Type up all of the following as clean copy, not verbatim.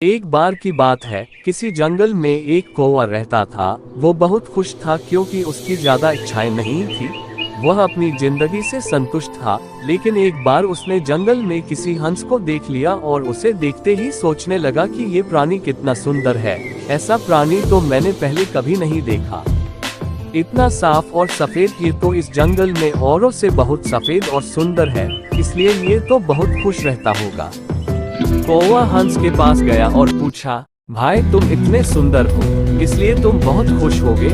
एक बार की बात है, किसी जंगल में एक कौवा रहता था। वो बहुत खुश था क्योंकि उसकी ज्यादा इच्छाएं नहीं थी। वह अपनी जिंदगी से संतुष्ट था। लेकिन एक बार उसने जंगल में किसी हंस को देख लिया और उसे देखते ही सोचने लगा कि ये प्राणी कितना सुंदर है। ऐसा प्राणी तो मैंने पहले कभी नहीं देखा। इतना साफ और सफेद, ये तो इस जंगल में औरों से बहुत सफेद और सुंदर है, इसलिए ये तो बहुत खुश रहता होगा। कौवा हंस के पास गया और पूछा, भाई तुम इतने सुंदर हो, इसलिए तुम बहुत खुश होगे?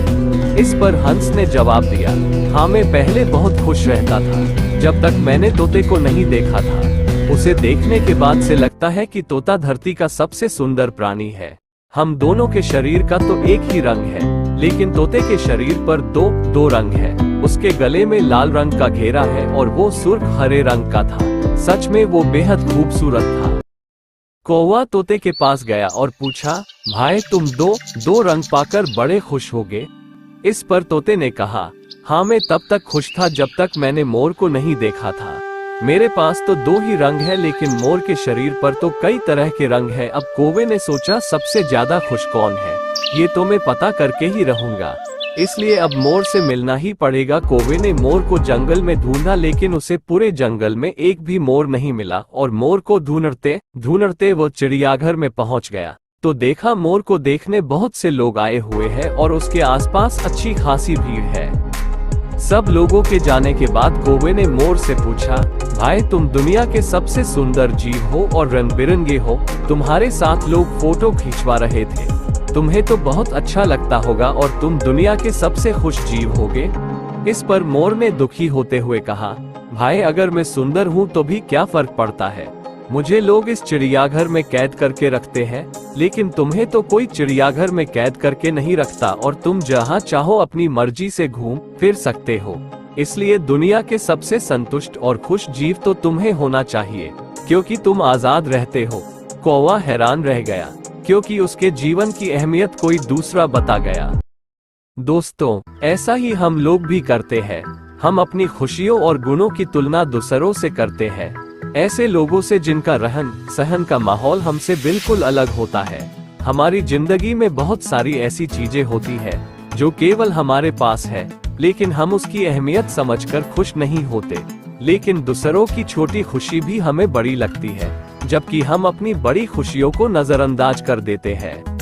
इस पर हंस ने जवाब दिया, हाँ मैं पहले बहुत खुश रहता था, जब तक मैंने तोते को नहीं देखा था। उसे देखने के बाद से लगता है कि तोता धरती का सबसे सुंदर प्राणी है। हम दोनों के शरीर का तो एक ही रंग है, लेकिन तोते के शरीर पर दो रंग है। उसके गले में लाल रंग का घेरा है और वो सुर्ख हरे रंग का था। सच में वो बेहद खूबसूरत था। कौवा तोते के पास गया और पूछा, भाई तुम दो रंग पाकर बड़े खुश होगे? इस पर तोते ने कहा, हाँ मैं तब तक खुश था जब तक मैंने मोर को नहीं देखा था। मेरे पास तो दो ही रंग है, लेकिन मोर के शरीर पर तो कई तरह के रंग है। अब कौवे ने सोचा, सबसे ज्यादा खुश कौन है, ये तो मैं पता करके ही रहूंगा, इसलिए अब मोर से मिलना ही पड़ेगा। कौवे ने मोर को जंगल में ढूंढा, लेकिन उसे पूरे जंगल में एक भी मोर नहीं मिला। और मोर को ढूंढते ढूंढते वो चिड़ियाघर में पहुंच गया तो देखा मोर को देखने बहुत से लोग आए हुए हैं और उसके आसपास अच्छी खासी भीड़ है। सब लोगों के जाने के बाद कौवे ने मोर से पूछा, भाई तुम दुनिया के सबसे सुंदर जीव हो और रंग बिरंगे हो, तुम्हारे साथ लोग फोटो खिंचवा रहे थे, तुम्हें तो बहुत अच्छा लगता होगा और तुम दुनिया के सबसे खुश जीव होगे। इस पर मोर ने दुखी होते हुए कहा, भाई अगर मैं सुंदर हूँ तो भी क्या फर्क पड़ता है, मुझे लोग इस चिड़ियाघर में कैद करके रखते हैं, लेकिन तुम्हें तो कोई चिड़ियाघर में कैद करके नहीं रखता और तुम जहाँ चाहो अपनी मर्जी से घूम फिर सकते हो। इसलिए दुनिया के सबसे संतुष्ट और खुश जीव तो तुम्हें होना चाहिए, क्योंकि तुम आजाद रहते हो। कौवा हैरान रह गया, क्योंकि उसके जीवन की अहमियत कोई दूसरा बता गया। दोस्तों, ऐसा ही हम लोग भी करते हैं। हम अपनी खुशियों और गुणों की तुलना दूसरों से करते हैं, ऐसे लोगों से जिनका रहन सहन का माहौल हमसे बिल्कुल अलग होता है। हमारी जिंदगी में बहुत सारी ऐसी चीजें होती है जो केवल हमारे पास है, लेकिन हम उसकी अहमियत समझकर खुश नहीं होते। लेकिन दूसरों की छोटी खुशी भी हमें बड़ी लगती है, जबकि हम अपनी बड़ी खुशियों को नजरअंदाज कर देते हैं।